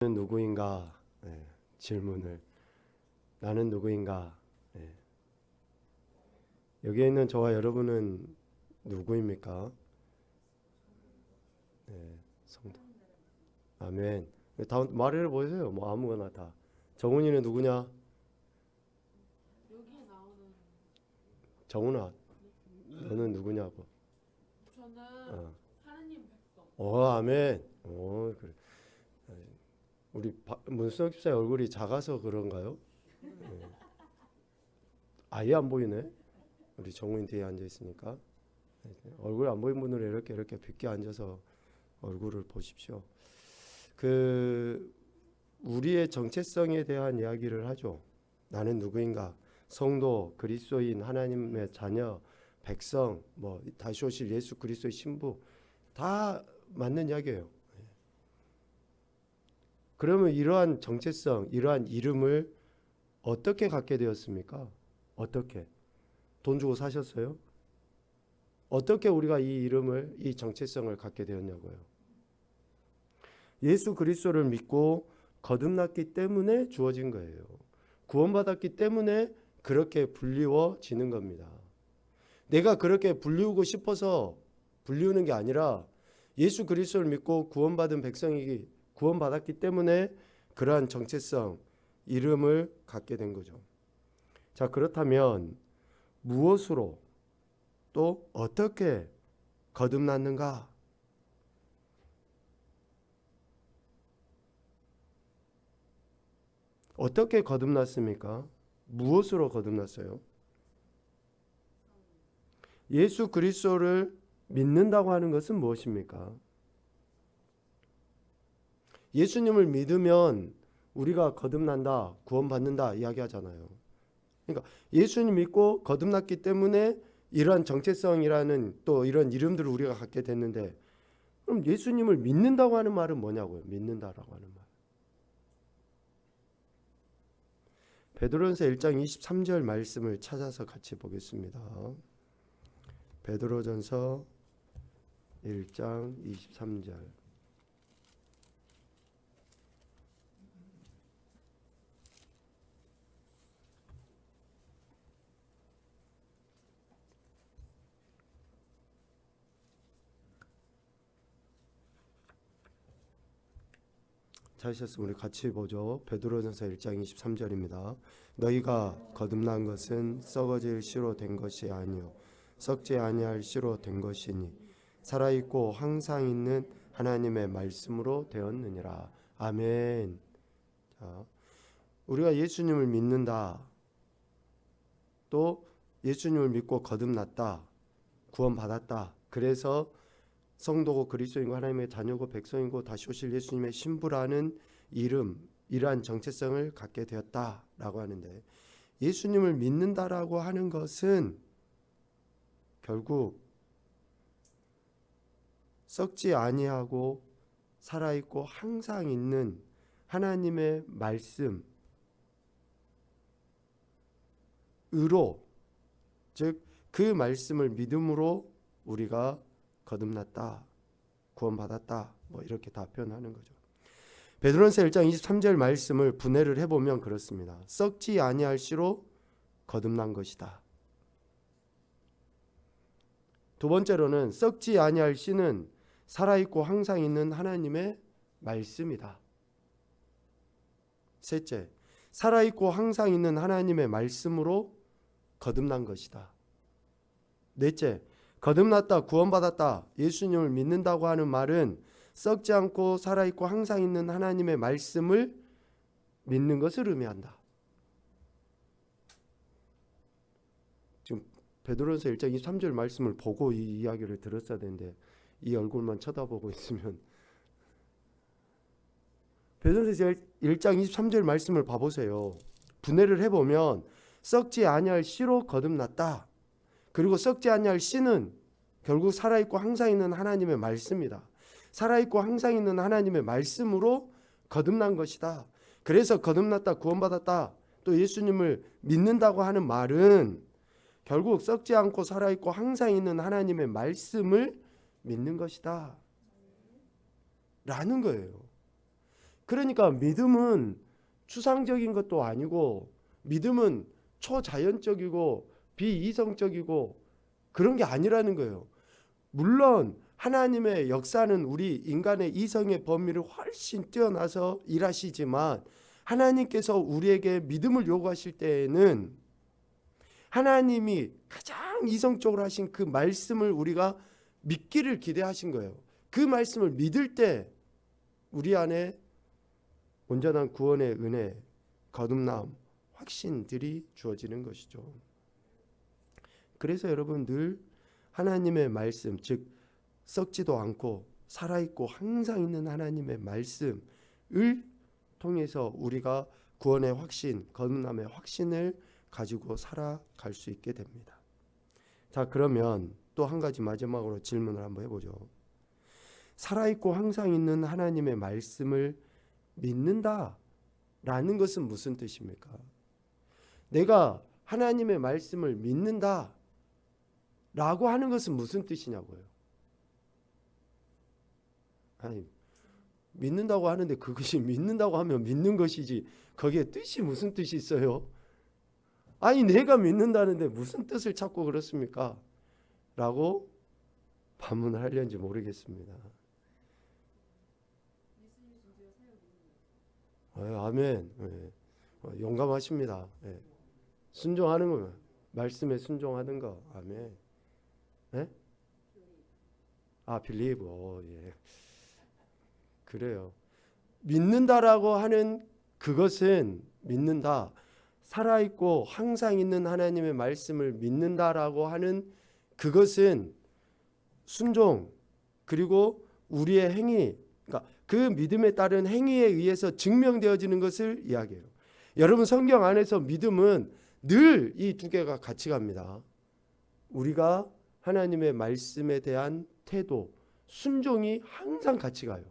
나는 누구인가? 질문을 나는 누구인가? 여기에 있는 저와 여러분은 누구입니까? 성도. 아멘. 다음 말을 보세요. 뭐 아무거나 다. 정훈이는 누구냐? 여기에 나오는 정훈아, 너는 누구냐고? 저는 어, 하느님 백성. 아멘. 그래. 우리 문수영 집사의 얼굴이 작아서 그런가요? 아예 안 보이네. 우리 정훈이 뒤에 앉아 있으니까 얼굴 안 보이는 분들은 이렇게 빗게 앉아서 얼굴을 보십시오. 우리의 정체성에 대한 이야기를 하죠. 나는 누구인가? 성도, 그리스도인, 하나님의 자녀, 백성, 뭐 다시 오실 예수 그리스도의 신부, 다 맞는 이야기예요. 그러면 이러한 정체성, 이러한 이름을 어떻게 갖게 되었습니까? 어떻게? 돈 주고 사셨어요? 어떻게 우리가 이 이름을, 이 정체성을 갖게 되었냐고요. 예수 그리스도를 믿고 거듭났기 때문에 주어진 거예요. 구원받았기 때문에 그렇게 불리워지는 겁니다. 내가 그렇게 불리우고 싶어서 불리우는 게 아니라 예수 그리스도를 믿고 구원받은 백성이 구원받았기 때문에 그러한 정체성, 이름을 갖게 된 거죠. 자, 그렇다면 무엇으로 또 어떻게 거듭났는가? 어떻게 거듭났습니까? 무엇으로 거듭났어요? 예수 그리스도를 믿는다고 하는 것은 무엇입니까? 예수님을 믿으면 우리가 거듭난다, 구원받는다 이야기하잖아요. 그러니까 예수님 믿고 거듭났기 때문에 이러한 정체성이라는 또 이런 이름들을 우리가 갖게 됐는데, 그럼 예수님을 믿는다고 하는 말은 뭐냐고요? 믿는다라고 하는 말. 베드로전서 1장 23절 말씀을 찾아서 같이 보겠습니다. 베드로전서 1장 23절. 찾으셨으면 우리 같이 보죠. 베드로전서 1장 23절입니다. 너희가 거듭난 것은 썩어질 씨로 된 것이 아니요 썩지 아니할 씨로 된 것이니 살아있고 항상 있는 하나님의 말씀으로 되었느니라. 아멘. 자, 우리가 예수님을 믿는다. 또 예수님을 믿고 거듭났다. 구원받았다. 그래서 성도고 그리스도인고 하나님의 자녀고 백성이고 다시 오실 예수님의 신부라는 이름, 이러한 정체성을 갖게 되었다라고 하는데, 예수님을 믿는다라고 하는 것은 결국 썩지 아니하고 살아있고 항상 있는 하나님의 말씀으로, 즉 그 말씀을 믿음으로 우리가 거듭났다, 구원받았다, 뭐 이렇게 답변하는 거죠. 베드로전서 1장 23절 말씀을 분해를 해보면 그렇습니다. 썩지 아니할 씨로 거듭난 것이다. 두 번째로는 썩지 아니할 씨는 살아있고 항상 있는 하나님의 말씀이다. 셋째, 살아있고 항상 있는 하나님의 말씀으로 거듭난 것이다. 넷째, 거듭났다, 구원받았다, 예수님을 믿는다고 하는 말은 썩지 않고 살아있고 항상 있는 하나님의 말씀을 믿는 것을 의미한다. 지금 베드로전서 1장 23절 말씀을 보고 이 이야기를 들었어야 되는데 이 얼굴만 쳐다보고 있으면, 베드로전서 1장 23절 말씀을 봐보세요. 분해를 해보면 썩지 아니할 씨로 거듭났다. 그리고 썩지 아니할 씨는 결국 살아있고 항상 있는 하나님의 말씀이다. 살아있고 항상 있는 하나님의 말씀으로 거듭난 것이다. 그래서 거듭났다, 구원받았다, 또 예수님을 믿는다고 하는 말은 결국 썩지 않고 살아있고 항상 있는 하나님의 말씀을 믿는 것이다 라는 거예요. 그러니까 믿음은 추상적인 것도 아니고 믿음은 초자연적이고 비이성적이고 그런 게 아니라는 거예요. 물론 하나님의 역사는 우리 인간의 이성의 범위를 훨씬 뛰어나서 일하시지만 하나님께서 우리에게 믿음을 요구하실 때에는 하나님이 가장 이성적으로 하신 그 말씀을 우리가 믿기를 기대하신 거예요. 그 말씀을 믿을 때 우리 안에 온전한 구원의 은혜, 거듭남, 확신들이 주어지는 것이죠. 그래서 여러분 늘 하나님의 말씀, 즉 썩지도 않고 살아있고 항상 있는 하나님의 말씀을 통해서 우리가 구원의 확신, 거듭남의 확신을 가지고 살아갈 수 있게 됩니다. 자, 그러면 또 한 가지 마지막으로 질문을 한번 해보죠. 살아있고 항상 있는 하나님의 말씀을 믿는다라는 것은 무슨 뜻입니까? 내가 하나님의 말씀을 믿는다라고 하는 것은 무슨 뜻이냐고요? 아니, 믿는다고 하는데 그것이 믿는다고 하면 믿는 것이지 거기에 뜻이 무슨 뜻이 있어요? 아니, 내가 믿는다는데 무슨 뜻을 찾고 그렇습니까? 라고 반문을 하려는지 모르겠습니다. 아멘. 용감하십니다. 순종하는 거, 말씀에 순종하는 거. 아멘. 네? believe. 예. 그래요. 믿는다라고 하는 그것은 믿는다. 살아있고 항상 있는 하나님의 말씀을 믿는다라고 하는 그것은 순종, 그리고 우리의 행위, 그러니까 그 믿음에 따른 행위에 의해서 증명되어지는 것을 이야기해요. 여러분, 성경 안에서 믿음은 늘 이 두 개가 같이 갑니다. 우리가 하나님의 말씀에 대한 태도, 순종이 항상 같이 가요.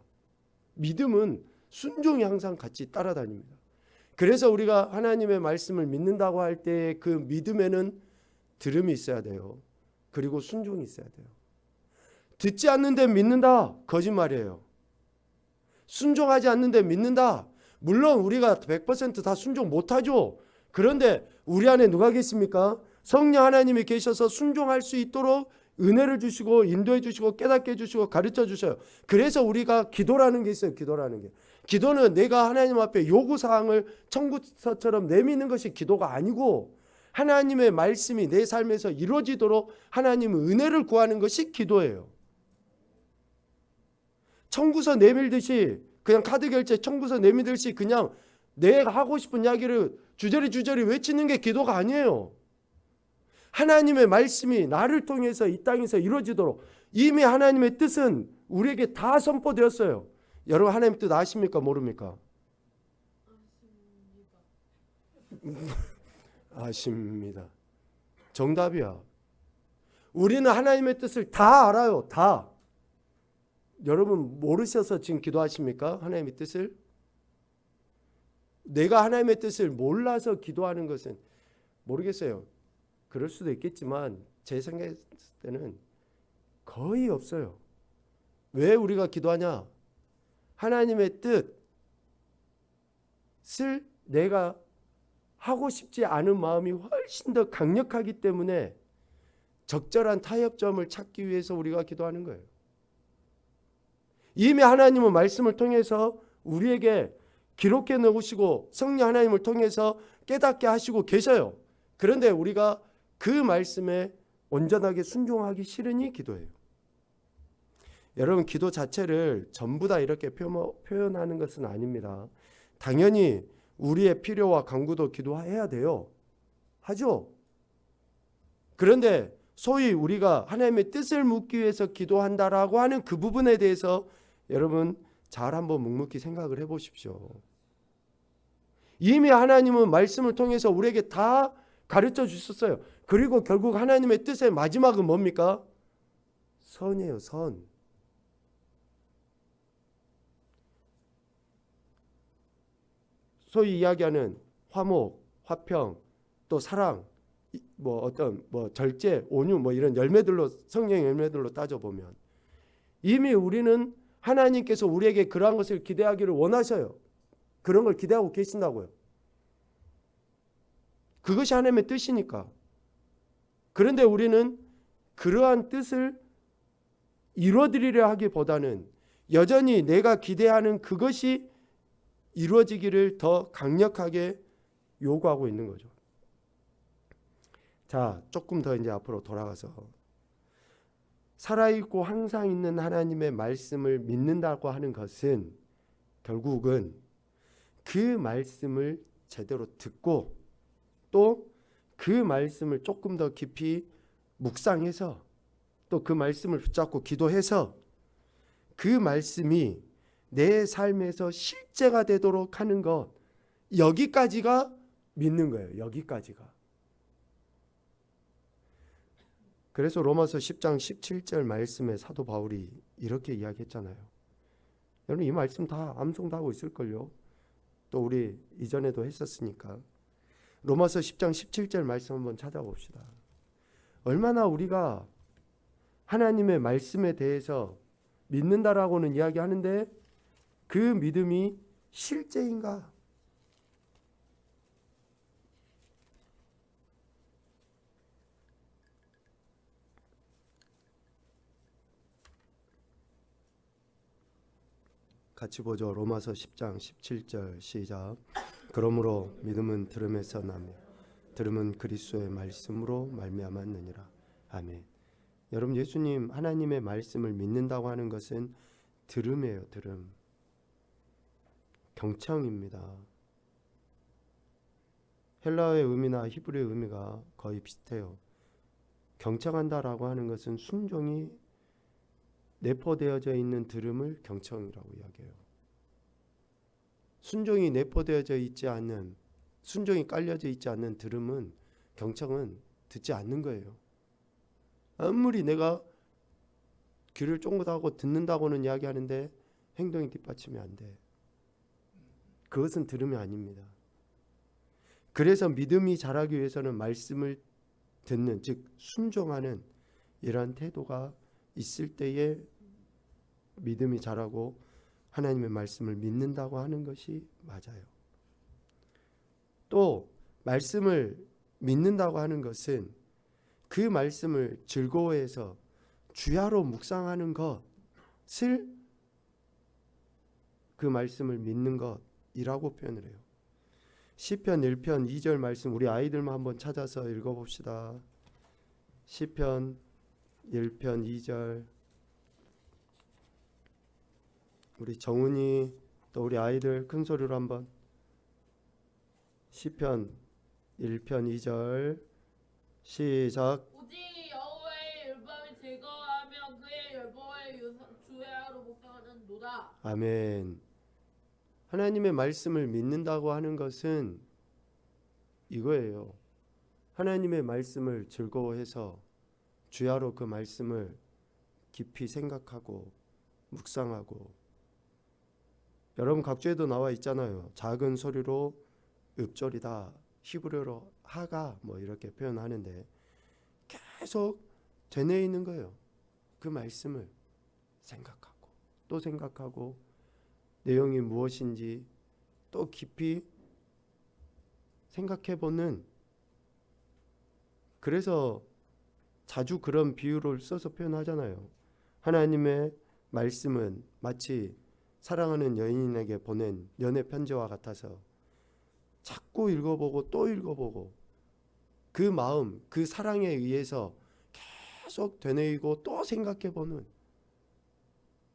믿음은 순종이 항상 같이 따라다닙니다. 그래서 우리가 하나님의 말씀을 믿는다고 할 때 그 믿음에는 들음이 있어야 돼요. 그리고 순종이 있어야 돼요. 듣지 않는데 믿는다? 거짓말이에요. 순종하지 않는데 믿는다? 물론 우리가 100% 다 순종 못하죠. 그런데 우리 안에 누가 계십니까? 성령 하나님이 계셔서 순종할 수 있도록 은혜를 주시고 인도해 주시고 깨닫게 해주시고 가르쳐 주셔요. 그래서 우리가 기도라는 게 있어요. 기도라는 게. 기도는 내가 하나님 앞에 요구사항을 청구서처럼 내미는 것이 기도가 아니고 하나님의 말씀이 내 삶에서 이루어지도록 하나님의 은혜를 구하는 것이 기도예요. 청구서 내밀듯이 그냥 카드 결제 청구서 내밀듯이 그냥 내가 하고 싶은 이야기를 주저리 외치는 게 기도가 아니에요. 하나님의 말씀이 나를 통해서 이 땅에서 이루어지도록 이미 하나님의 뜻은 우리에게 다 선포되었어요. 여러분, 하나님 뜻 아십니까? 모릅니까? 아십니다. 정답이야. 우리는 하나님의 뜻을 다 알아요. 다. 여러분 모르셔서 지금 기도하십니까? 하나님의 뜻을? 내가 하나님의 뜻을 몰라서 기도하는 것은 모르겠어요. 그럴 수도 있겠지만 제 생각했을 때는 거의 없어요. 왜 우리가 기도하냐? 하나님의 뜻을 내가 하고 싶지 않은 마음이 훨씬 더 강력하기 때문에 적절한 타협점을 찾기 위해서 우리가 기도하는 거예요. 이미 하나님은 말씀을 통해서 우리에게 기록해 놓으시고 성령 하나님을 통해서 깨닫게 하시고 계셔요. 그런데 우리가 그 말씀에 온전하게 순종하기 싫으니 기도해요. 여러분, 기도 자체를 전부 다 이렇게 표현하는 것은 아닙니다. 당연히 우리의 필요와 간구도 기도해야 돼요. 하죠. 그런데 소위 우리가 하나님의 뜻을 묻기 위해서 기도한다라고 하는 그 부분에 대해서 여러분 잘 한번 묵묵히 생각을 해보십시오. 이미 하나님은 말씀을 통해서 우리에게 다 가르쳐 주셨어요. 그리고 결국 하나님의 뜻의 마지막은 뭡니까? 선이에요. 선. 소위 이야기하는 화목, 화평, 또 사랑, 절제, 온유 이런 열매들로, 성령의 열매들로 따져보면 이미 우리는 하나님께서 우리에게 그러한 것을 기대하기를 원하셔요. 그런 걸 기대하고 계신다고요. 그것이 하나님의 뜻이니까. 그런데 우리는 그러한 뜻을 이루어드리려 하기보다는 여전히 내가 기대하는 그것이 이루어지기를 더 강력하게 요구하고 있는 거죠. 자, 조금 더 이제 앞으로 돌아가서 살아있고 항상 있는 하나님의 말씀을 믿는다고 하는 것은 결국은 그 말씀을 제대로 듣고 또 그 말씀을 조금 더 깊이 묵상해서 또 그 말씀을 붙잡고 기도해서 그 말씀이 내 삶에서 실제가 되도록 하는 것, 여기까지가 믿는 거예요. 여기까지가. 그래서 로마서 10장 17절 말씀에 사도 바울이 이렇게 이야기했잖아요. 여러분 이 말씀 다 암송도 하고 있을걸요. 또 우리 이전에도 했었으니까. 로마서 10장 17절 말씀 한번 찾아봅시다. 얼마나 우리가 하나님의 말씀에 대해서 믿는다라고는 이야기하는데 그 믿음이 실제인가? 같이 보죠. 로마서 10장 17절 시작. 그러므로 믿음은 들음에서 나며 들음은 그리스도의 말씀으로 말미암았느니라. 아멘. 여러분 예수님 하나님의 말씀을 믿는다고 하는 것은 들음이에요. 들음. 경청입니다. 헬라어의 의미나 히브리의 의미가 거의 비슷해요. 경청한다라고 하는 것은 순종이 내포되어져 있는 들음을 경청이라고 이야기해요. 순종이 내포되어져 있지 않는, 순종이 깔려져 있지 않는 들음은, 경청은 듣지 않는 거예요. 아무리 내가 귀를 쫑긋하고 듣는다고는 이야기하는데 행동이 뒷받침이 안 돼. 그것은 들음이 아닙니다. 그래서 믿음이 자라기 위해서는 말씀을 듣는, 즉 순종하는 이러한 태도가 있을 때에 믿음이 자라고 하나님의 말씀을 믿는다고 하는 것이 맞아요. 또 말씀을 믿는다고 하는 것은 그 말씀을 즐거워해서 주야로 묵상하는 것을 그 말씀을 믿는 것이라고 표현을 해요. 시편 1편 2절 말씀 우리 아이들만 한번 찾아서 읽어봅시다. 시편 1편 2절 우리 정훈이 또 우리 아이들 큰 소리로 한번 시편 1편 2절 시작. 오직 여호와의 율법을 즐거워하며 그의 율법을 주야로 묵상하는도다. 아멘. 하나님의 말씀을 믿는다고 하는 것은 이거예요. 하나님의 말씀을 즐거워해서 주야로 그 말씀을 깊이 생각하고 묵상하고. 여러분 각주에도 나와 있잖아요. 작은 소리로 읊조리다. 히브리어로 하가 뭐 이렇게 표현하는데 계속 되뇌 있는 거예요. 그 말씀을 생각하고 또 생각하고 내용이 무엇인지 또 깊이 생각해보는. 그래서 자주 그런 비유를 써서 표현하잖아요. 하나님의 말씀은 마치 사랑하는 여인에게 보낸 연애 편지와 같아서 자꾸 읽어보고 또 읽어보고 그 마음, 그 사랑에 의해서 계속 되뇌이고 또 생각해보는.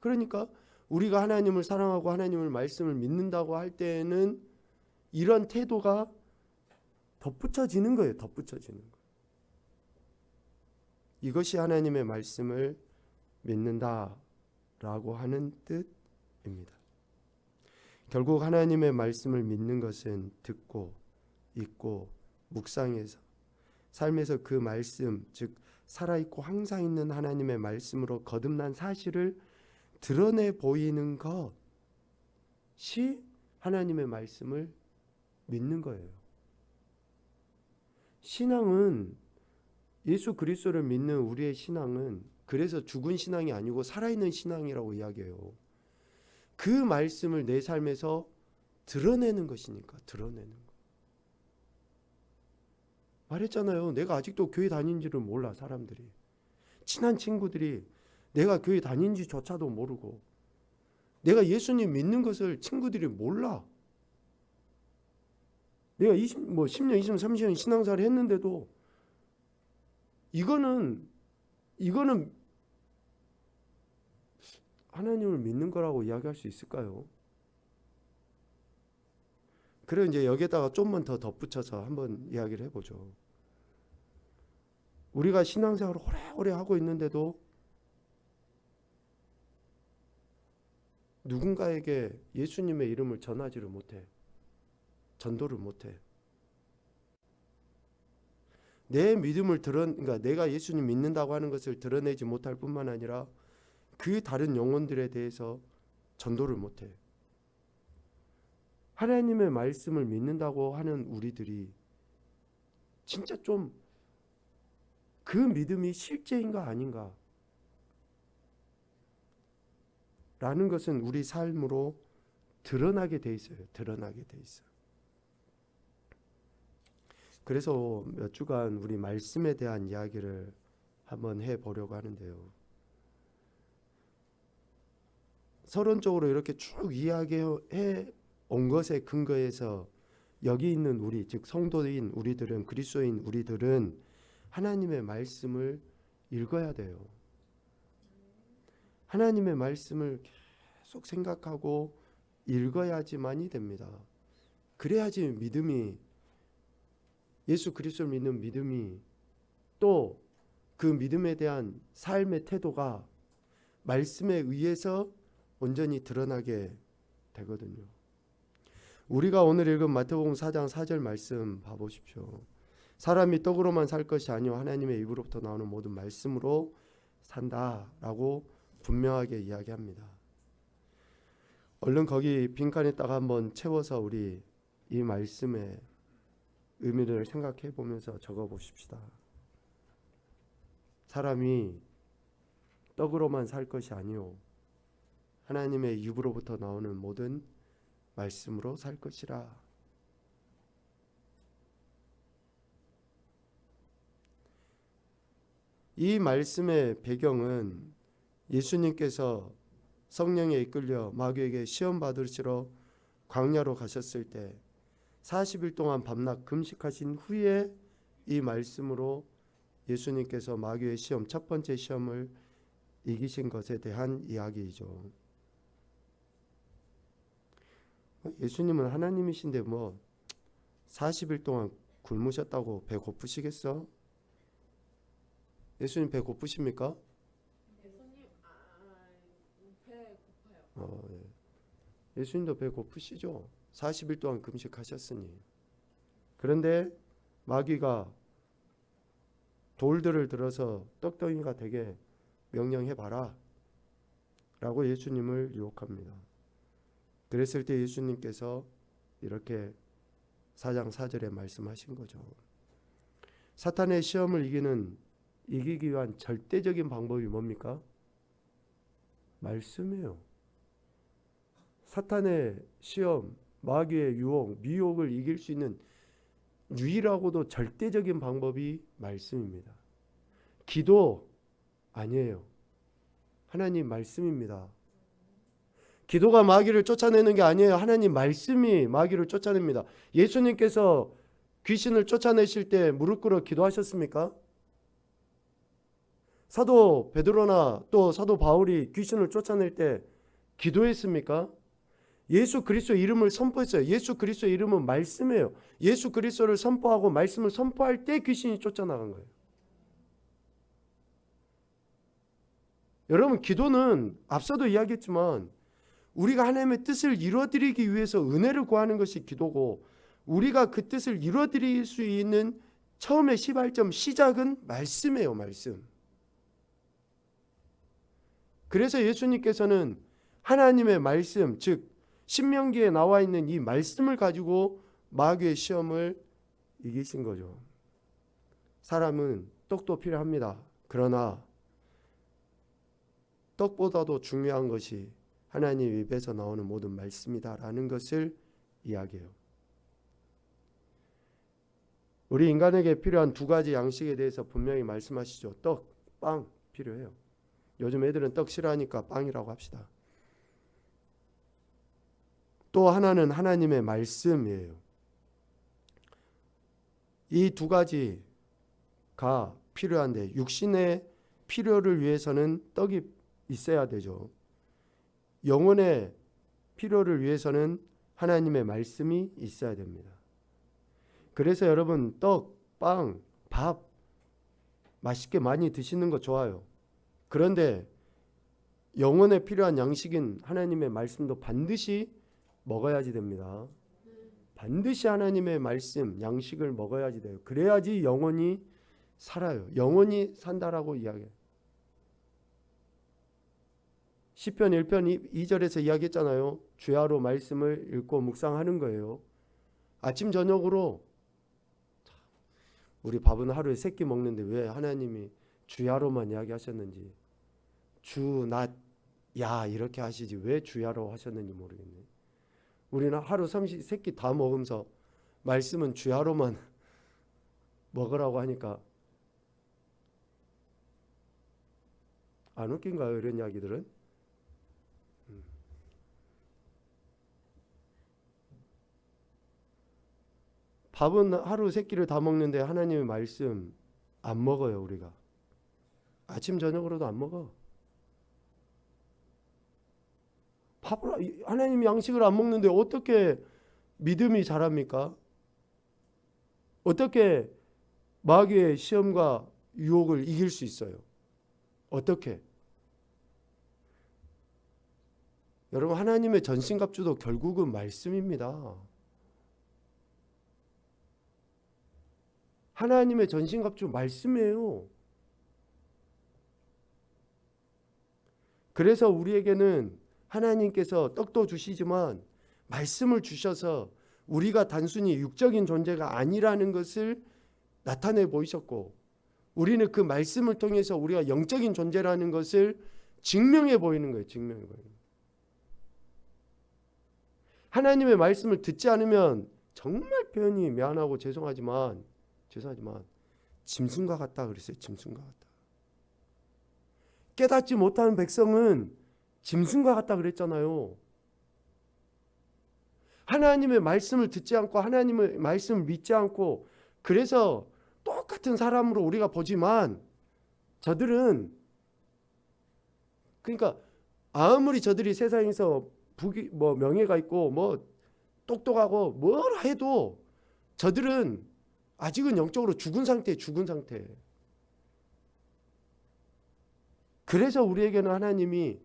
그러니까 우리가 하나님을 사랑하고 하나님을 말씀을 믿는다고 할 때에는 이런 태도가 덧붙여지는 거예요. 덧붙여지는 거예요. 이것이 하나님의 말씀을 믿는다라고 하는 뜻입니다. 결국 하나님의 말씀을 믿는 것은 듣고 읽고 묵상해서 삶에서 그 말씀, 즉 살아있고 항상 있는 하나님의 말씀으로 거듭난 사실을 드러내 보이는 것이 하나님의 말씀을 믿는 거예요. 신앙은, 예수 그리스도를 믿는 우리의 신앙은 그래서 죽은 신앙이 아니고 살아있는 신앙이라고 이야기해요. 그 말씀을 내 삶에서 드러내는 것이니까. 드러내는 거. 말했잖아요. 내가 아직도 교회 다닌지를 몰라. 사람들이, 친한 친구들이 내가 교회 다닌지조차도 모르고, 내가 예수님 믿는 것을 친구들이 몰라. 내가 10년, 20년, 30년 신앙생활을 했는데도 이거는 하나님을 믿는 거라고 이야기할 수 있을까요? 그래, 이제 여기에다가 좀만 더 덧붙여서 한번 이야기를 해보죠. 우리가 신앙생활을 오래오래 하고 있는데도 누군가에게 예수님의 이름을 전하지를 못해. 전도를 못해. 내 믿음을 그러니까 내가 예수님 믿는다고 하는 것을 드러내지 못할 뿐만 아니라 그 다른 영혼들에 대해서 전도를 못해. 하나님의 말씀을 믿는다고 하는 우리들이 진짜 좀 그 믿음이 실제인가 아닌가 라는 것은 우리 삶으로 드러나게 돼 있어요. 드러나게 돼 있어. 그래서 몇 주간 우리 말씀에 대한 이야기를 한번 해보려고 하는데요. 서론적으로 이렇게 쭉 이야기해 온 것에 근거해서 여기 있는 우리, 즉 성도인 우리들은, 그리스도인 우리들은 하나님의 말씀을 읽어야 돼요. 하나님의 말씀을 계속 생각하고 읽어야지만이 됩니다. 그래야지 믿음이, 예수 그리스도를 믿는 믿음이, 또 그 믿음에 대한 삶의 태도가 말씀에 의해서 온전히 드러나게 되거든요. 우리가 오늘 읽은 마태복음 4장 4절 말씀 봐보십시오. 사람이 떡으로만 살 것이 아니요 하나님의 입으로부터 나오는 모든 말씀으로 산다라고 분명하게 이야기합니다. 얼른 거기 빈칸에다가 한번 채워서 우리 이 말씀의 의미를 생각해 보면서 적어 보십시다. 사람이 떡으로만 살 것이 아니요 하나님의 입으로부터 나오는 모든 말씀으로 살 것이라. 이 말씀의 배경은 예수님께서 성령에 이끌려 마귀에게 시험 받으시러 광야로 가셨을 때 40일 동안 밤낮 금식하신 후에 이 말씀으로 예수님께서 마귀의 시험, 첫 번째 시험을 이기신 것에 대한 이야기이죠. 예수님은 하나님이신데 뭐 40일 동안 굶으셨다고 배 고프시겠어? 예수님 배 고프십니까? 예수님 배 고파요. 예. 예수님도 배 고프시죠? 40일 동안 금식하셨으니. 그런데 마귀가 돌들을 들어서 떡덩이가 되게 명령해봐라 라고 예수님을 유혹합니다. 그랬을 때 예수님께서 이렇게 4장 4절에 말씀하신 거죠. 사탄의 시험을 이기기 위한 절대적인 방법이 뭡니까? 말씀이에요. 사탄의 시험, 마귀의 유혹, 미혹을 이길 수 있는 유일하고도 절대적인 방법이 말씀입니다. 기도 아니에요. 하나님 말씀입니다. 기도가 마귀를 쫓아내는 게 아니에요. 하나님 말씀이 마귀를 쫓아냅니다. 예수님께서 귀신을 쫓아내실 때 무릎 꿇어 기도하셨습니까? 사도 베드로나 또 사도 바울이 귀신을 쫓아낼 때 기도했습니까? 예수 그리스도 이름을 선포했어요. 예수 그리스도 이름은 말씀이에요. 예수 그리스도를 선포하고 말씀을 선포할 때 귀신이 쫓아나간 거예요. 여러분, 기도는 앞서도 이야기했지만 우리가 하나님의 뜻을 이루어드리기 위해서 은혜를 구하는 것이 기도고, 우리가 그 뜻을 이루어드릴 수 있는 처음의 시발점, 시작은 말씀이에요. 말씀. 그래서 예수님께서는 하나님의 말씀, 즉 신명기에 나와 있는 이 말씀을 가지고 마귀의 시험을 이기신 거죠. 사람은 떡도 필요합니다. 그러나 떡보다도 중요한 것이 하나님 입에서 나오는 모든 말씀이다라는 것을 이야기예요. 우리 인간에게 필요한 두 가지 양식에 대해서 분명히 말씀하시죠. 떡, 빵 필요해요. 요즘 애들은 떡 싫어하니까 빵이라고 합시다. 또 하나는 하나님의 말씀이에요. 이 두 가지가 필요한데 육신의 필요를 위해서는 떡이 있어야 되죠. 영혼의 필요를 위해서는 하나님의 말씀이 있어야 됩니다. 그래서 여러분 떡, 빵, 밥 맛있게 많이 드시는 거 좋아요. 그런데 영혼에 필요한 양식인 하나님의 말씀도 반드시 먹어야지 됩니다. 반드시 하나님의 말씀, 양식을 먹어야지 돼요. 그래야지 영혼이 살아요. 영혼이 산다라고 이야기해요. 시편 1편 2절에서 이야기했잖아요. 주야로 말씀을 읽고 묵상하는 거예요. 아침 저녁으로 우리 밥은 하루에 3끼 먹는데 왜 하나님이 주야로만 이야기하셨는지 주, 낮, 야 이렇게 하시지 왜 주야로 하셨는지 모르겠네. 우리는 하루 3끼 다 먹으면서 말씀은 주야로만 먹으라고 하니까 안 웃긴가요? 이런 이야기들은? 밥은 하루 3끼를 다 먹는데 하나님의 말씀 안 먹어요. 우리가 아침 저녁으로도 안 먹어. 밥을 하나님 양식을 안 먹는데 어떻게 믿음이 자랍니까? 어떻게 마귀의 시험과 유혹을 이길 수 있어요? 어떻게? 여러분 하나님의 전신갑주도 결국은 말씀입니다. 하나님의 전신갑주 말씀이에요. 그래서 우리에게는 하나님께서 떡도 주시지만 말씀을 주셔서 우리가 단순히 육적인 존재가 아니라는 것을 나타내 보이셨고 우리는 그 말씀을 통해서 우리가 영적인 존재라는 것을 증명해 보이는 거예요. 증명해 보이는 거예요. 하나님의 말씀을 듣지 않으면 정말 표현이 미안하고 죄송하지만 짐승과 같다 그랬어요. 짐승과 같다. 깨닫지 못하는 백성은 짐승과 같다 그랬잖아요. 하나님의 말씀을 듣지 않고 하나님의 말씀을 믿지 않고 그래서 똑같은 사람으로 우리가 보지만 저들은 그러니까 아무리 저들이 세상에서 명예가 있고 똑똑하고 뭘 해도 저들은 아직은 영적으로 죽은 상태예요. 죽은 상태. 그래서 우리에게는 하나님이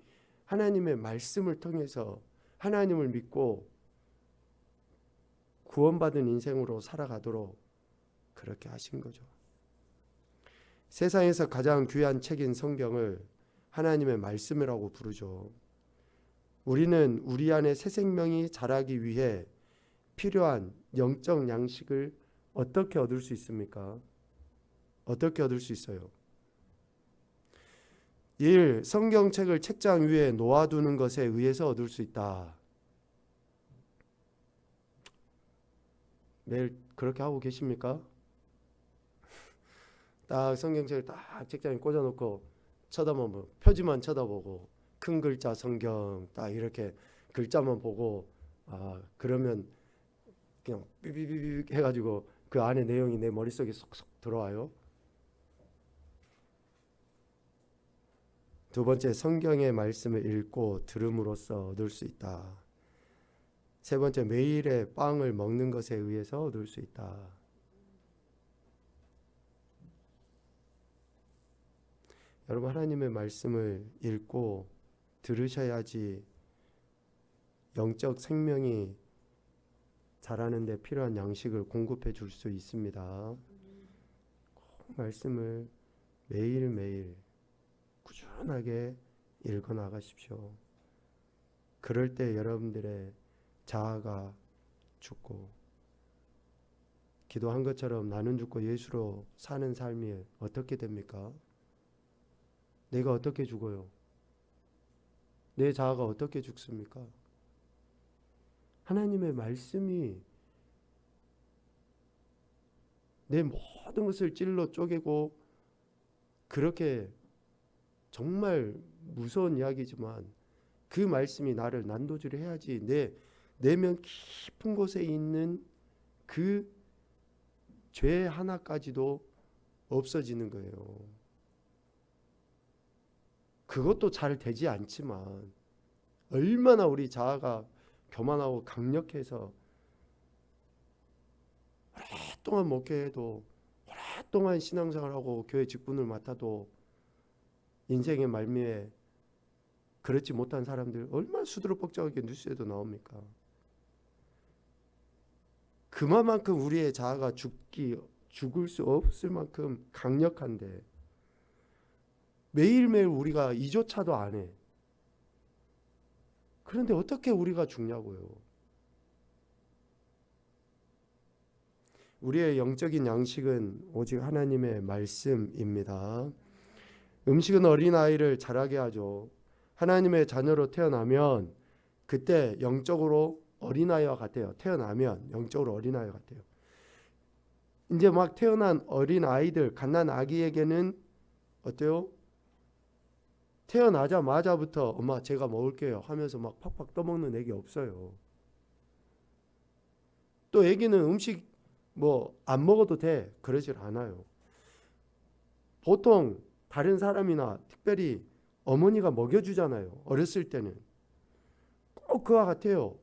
하나님의 말씀을 통해서 하나님을 믿고 구원받은 인생으로 살아가도록 그렇게 하신 거죠. 세상에서 가장 귀한 책인 성경을 하나님의 말씀이라고 부르죠. 우리는 우리 안에 새 생명이 자라기 위해 필요한 영적 양식을 어떻게 얻을 수 있습니까? 어떻게 얻을 수 있어요? 1. 성경책을 책장 위에 놓아두는 것에 의해서 얻을 수 있다. 매일 그렇게 하고 계십니까? 딱 성경책을 딱 책장에 꽂아놓고 쳐다보면 표지만 쳐다보고 큰 글자 성경 딱 이렇게 글자만 보고 그러면 그냥 삐삐삐삐 해가지고 그 안에 내용이 내 머릿속에 쏙쏙 들어와요. 두 번째, 성경의 말씀을 읽고 들음으로써 얻을 수 있다. 세 번째, 매일의 빵을 먹는 것에 의해서 얻을 수 있다. 여러분 하나님의 말씀을 읽고 들으셔야지 영적 생명이 자라는 데 필요한 양식을 공급해 줄 수 있습니다. 꼭 말씀을 매일매일 꾸준하게 읽어 나가십시오. 그럴 때 여러분들의 자아가 죽고 기도한 것처럼 나는 죽고 예수로 사는 삶이 어떻게 됩니까? 내가 어떻게 죽어요? 내 자아가 어떻게 죽습니까? 하나님의 말씀이 내 모든 것을 찔러 쪼개고, 그렇게 정말 무서운 이야기지만 그 말씀이 나를 난도질을 해야지 내 내면 깊은 곳에 있는 그 죄 하나까지도 없어지는 거예요. 그것도 잘 되지 않지만 얼마나 우리 자아가 교만하고 강력해서 오랫동안 목회해도, 오랫동안 신앙생활하고 교회 직분을 맡아도 인생의 말미에 그렇지 못한 사람들 얼마나 수두룩벅적하게 뉴스에도 나옵니까? 그만큼 우리의 자아가 죽을 수 없을 만큼 강력한데 매일매일 우리가 이조차도 안 해. 그런데 어떻게 우리가 죽냐고요. 우리의 영적인 양식은 오직 하나님의 말씀입니다. 음식은 어린아이를 자라게 하죠. 하나님의 자녀로 태어나면 그때 영적으로 어린아이와 같아요. 태어나면 영적으로 어린아이와 같아요. 이제 막 태어난 어린아이들, 갓난 아기에게는 어때요? 태어나자마자부터 엄마 제가 먹을게요 하면서 막 팍팍 떠먹는 애기 없어요. 또 애기는 음식 뭐 안 먹어도 돼 그러질 않아요. 보통 다른 사람이나 특별히 어머니가 먹여주잖아요. 어렸을 때는 꼭 그와 같아요.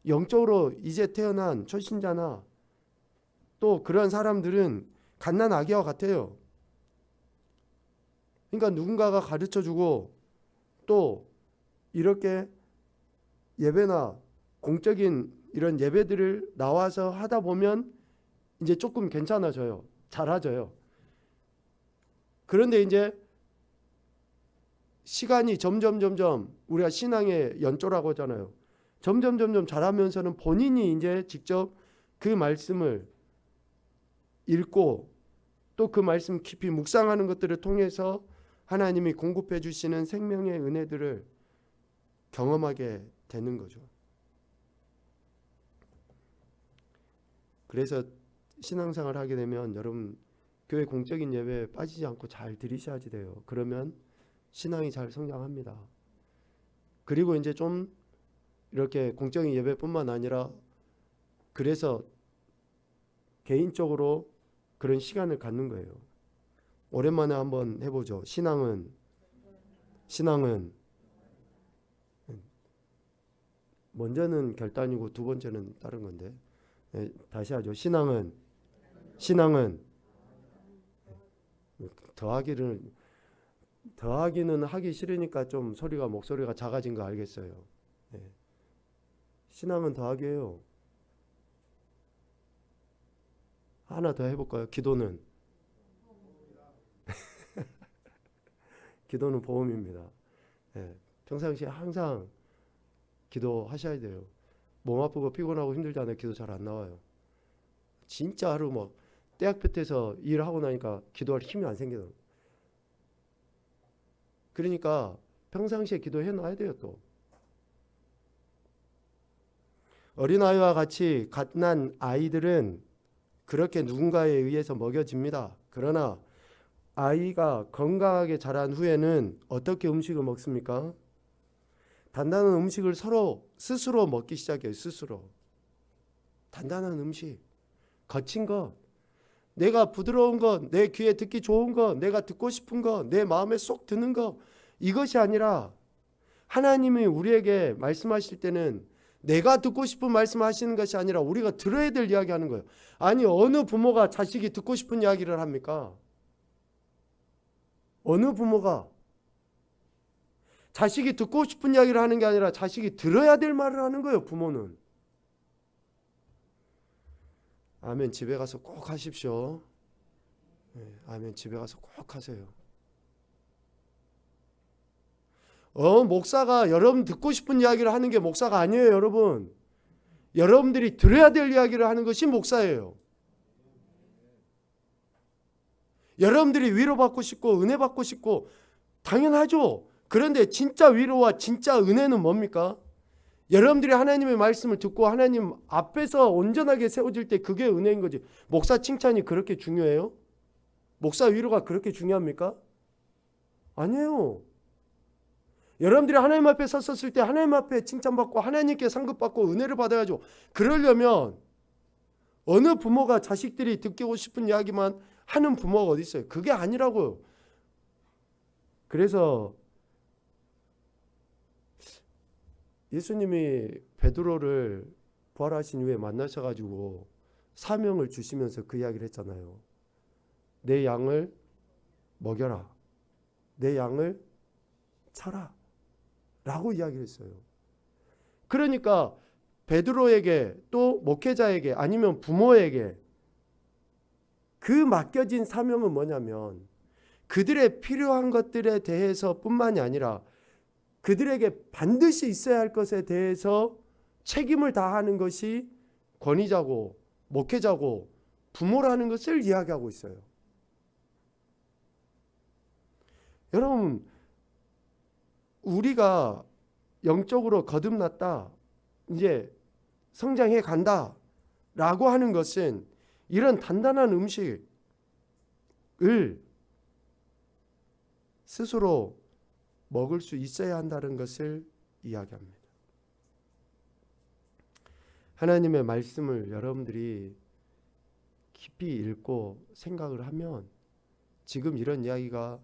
영적으로 이제 태어난 초신자나 또 그런 사람들은 갓난 아기와 같아요. 그러니까 누군가가 가르쳐주고 또 이렇게 예배나 공적인 이런 예배들을 나와서 하다 보면 이제 조금 괜찮아져요. 잘하져요. 그런데 이제 시간이 점점 우리가 신앙의 연조라고 하잖아요. 점점 자라면서는 본인이 이제 직접 그 말씀을 읽고 또 그 말씀 깊이 묵상하는 것들을 통해서 하나님이 공급해 주시는 생명의 은혜들을 경험하게 되는 거죠. 그래서 신앙생활을 하게 되면 여러분 교회 공적인 예배에 빠지지 않고 잘 들이셔야지 돼요. 그러면 신앙이 잘 성장합니다. 그리고 이제 좀 이렇게 공적인 예배뿐만 아니라 그래서 개인적으로 그런 시간을 갖는 거예요. 오랜만에 한번 해보죠. 신앙은 먼저는 결단이고 두 번째는 다른 건데, 다시 하죠. 신앙은 더하기는 하기 싫으니까 좀 목소리가 작아진 거 알겠어요. 신앙은 더하기예요. 하나 더 해볼까요? 기도는 보험입니다. 평상시에 항상 기도하셔야 돼요. 몸 아프고 피곤하고 힘들잖아요. 기도 잘 안 나와요. 진짜 하루 뭐 떼약볕에서 일하고 나니까 기도할 힘이 안 생겨요. 그러니까 평상시에 기도해 놔야 돼요. 또 어린아이와 같이 갓난 아이들은 그렇게 누군가에 의해서 먹여집니다. 그러나 아이가 건강하게 자란 후에는 어떻게 음식을 먹습니까? 단단한 음식을 스스로 먹기 시작해요. 스스로. 단단한 음식, 거친 것, 내가 부드러운 것, 내 귀에 듣기 좋은 것, 내가 듣고 싶은 것, 내 마음에 쏙 드는 것, 이것이 아니라 하나님이 우리에게 말씀하실 때는 내가 듣고 싶은 말씀하시는 것이 아니라 우리가 들어야 될 이야기 하는 거예요. 아니 어느 부모가 자식이 듣고 싶은 이야기를 합니까? 어느 부모가 자식이 듣고 싶은 이야기를 하는 게 아니라 자식이 들어야 될 말을 하는 거예요. 부모는. 아멘. 집에 가서 꼭 하십시오. 아멘. 집에 가서 꼭 하세요. 목사가 여러분 듣고 싶은 이야기를 하는 게 목사가 아니에요. 여러분. 여러분들이 들어야 될 이야기를 하는 것이 목사예요. 여러분들이 위로받고 싶고 은혜 받고 싶고 당연하죠. 그런데 진짜 위로와 진짜 은혜는 뭡니까? 여러분들이 하나님의 말씀을 듣고 하나님 앞에서 온전하게 세워질 때 그게 은혜인 거지. 목사 칭찬이 그렇게 중요해요? 목사 위로가 그렇게 중요합니까? 아니에요. 여러분들이 하나님 앞에 섰을 때 하나님 앞에 칭찬받고 하나님께 상급받고 은혜를 받아야죠. 그러려면 어느 부모가 자식들이 듣고 싶은 이야기만 하는 부모가 어디 있어요? 그게 아니라고요. 그래서 예수님이 베드로를 부활하신 이후에 만나셔가지고 사명을 주시면서 그 이야기를 했잖아요. 내 양을 먹여라. 내 양을 차라. 라고 이야기를 했어요. 그러니까 베드로에게 또 목회자에게 아니면 부모에게 그 맡겨진 사명은 뭐냐면 그들의 필요한 것들에 대해서 뿐만이 아니라 그들에게 반드시 있어야 할 것에 대해서 책임을 다하는 것이 권위자고 목회자고 부모라는 것을 이야기하고 있어요. 여러분, 우리가 영적으로 거듭났다, 이제 성장해 간다 라고 하는 것은 이런 단단한 음식을 스스로 먹을 수 있어야 한다는 것을 이야기합니다. 하나님의 말씀을 여러분들이 깊이 읽고 생각을 하면 지금 이런 이야기가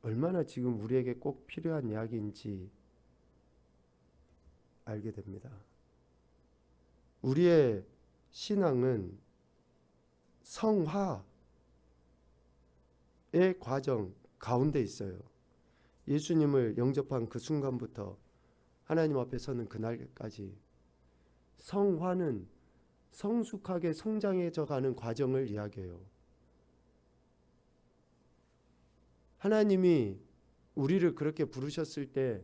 얼마나 지금 우리에게 꼭 필요한 이야기인지 알게 됩니다. 우리의 신앙은 성화의 과정 가운데 있어요. 예수님을 영접한 그 순간부터 하나님 앞에 서는 그날까지 성화는 성숙하게 성장해져 가는 과정을 이야기해요. 하나님이 우리를 그렇게 부르셨을 때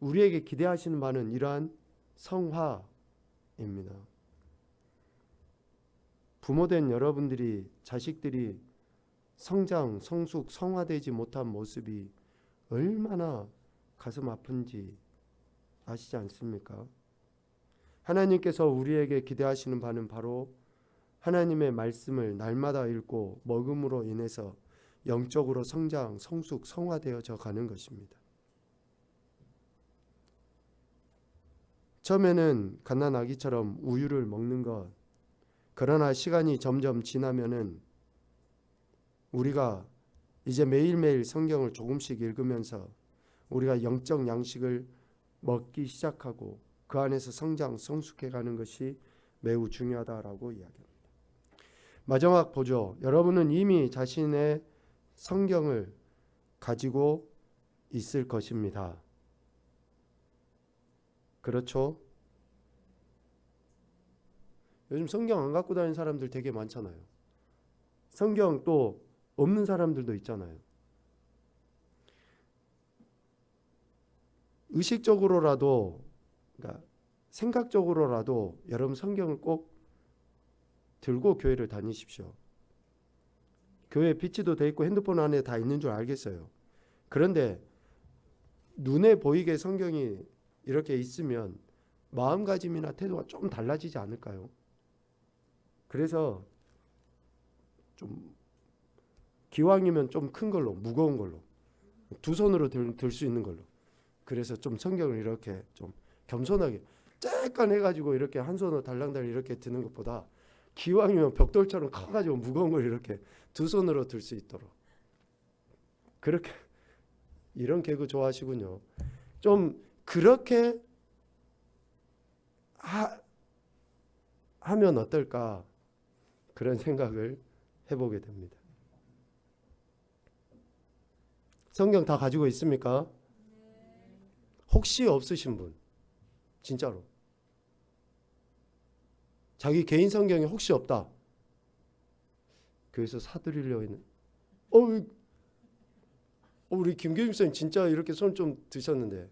우리에게 기대하시는 바는 이러한 성화입니다. 부모된 여러분들이 자식들이 성장, 성숙, 성화되지 못한 모습이 얼마나 가슴 아픈지 아시지 않습니까? 하나님께서 우리에게 기대하시는 바는 바로 하나님의 말씀을 날마다 읽고 먹음으로 인해서 영적으로 성장, 성숙, 성화되어져 가는 것입니다. 처음에는 갓난아기처럼 우유를 먹는 것, 그러나 시간이 점점 지나면은 우리가 이제 매일매일 성경을 조금씩 읽으면서 우리가 영적 양식을 먹기 시작하고 그 안에서 성장, 성숙해 가는 것이 매우 중요하다라고 이야기합니다. 마지막 보죠. 여러분은 이미 자신의 성경을 가지고 있을 것입니다. 그렇죠? 요즘 성경 안 갖고 다니는 사람들 되게 많잖아요. 성경 또 없는 사람들도 있잖아요. 의식적으로라도, 그러니까 생각적으로라도 여러분 성경을 꼭 들고 교회를 다니십시오. 교회 PC도 돼 있고 핸드폰 안에 다 있는 줄 알겠어요. 그런데 눈에 보이게 성경이 이렇게 있으면 마음가짐이나 태도가 좀 달라지지 않을까요? 그래서 좀 기왕이면 좀 큰 걸로, 무거운 걸로, 두 손으로 들 수 있는 걸로. 그래서 좀 성경을 이렇게 좀 겸손하게 쬐깐 해가지고 이렇게 한 손으로 달랑달랑 이렇게 드는 것보다 기왕이면 벽돌처럼 커가지고 무거운 걸 이렇게 두 손으로 들 수 있도록. 그렇게 이런 개그 좋아하시군요. 좀 그렇게 하면 어떨까 그런 생각을 해보게 됩니다. 성경 다 가지고 있습니까? 혹시 없으신 분, 진짜로 자기 개인 성경이 혹시 없다, 교회에서 사드리려고 했는. 우리 김교임 선생님 진짜 이렇게 손 좀 드셨는데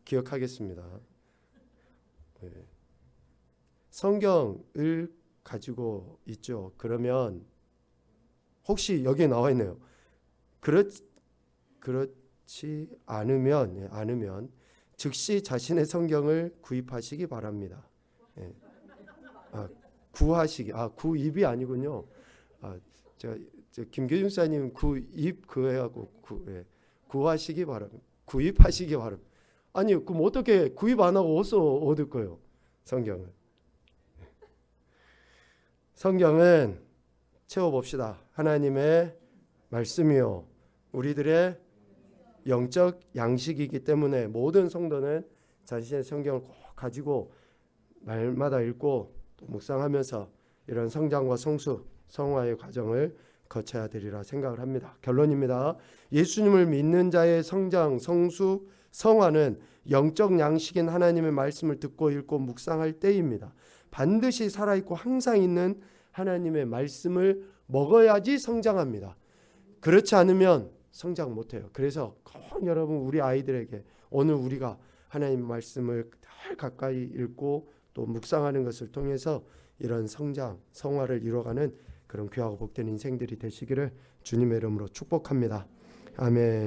기억하겠습니다. 네. 성경을 가지고 있죠. 그러면 혹시 여기에 나와 있네요. 그렇지 않으면 즉시 자신의 성경을 구입하시기 바랍니다. 예. 구하시기 구입이 아니군요. 저 김교중 사님 구입 그해하고 구하시기 바랍니다. 구입하시기 바랍니다. 아니 그럼 어떻게 구입 안 하고 어디서 얻을 거예요? 성경을. 성경은 채워봅시다. 하나님의 말씀이요 우리들의 영적 양식이기 때문에 모든 성도는 자신의 성경을 꼭 가지고 날마다 읽고 또 묵상하면서 이런 성장과 성수, 성화의 과정을 거쳐야 되리라 생각을 합니다. 결론입니다. 예수님을 믿는 자의 성장, 성수, 성화는 영적 양식인 하나님의 말씀을 듣고 읽고 묵상할 때입니다. 반드시 살아있고 항상 있는 하나님의 말씀을 먹어야지 성장합니다. 그렇지 않으면 성장 못해요. 그래서 꼭 여러분 우리 아이들에게 오늘 우리가 하나님의 말씀을 늘 가까이 읽고 또 묵상하는 것을 통해서 이런 성장, 성화를 이뤄가는 그런 귀하고 복된 인생들이 되시기를 주님의 이름으로 축복합니다. 아멘.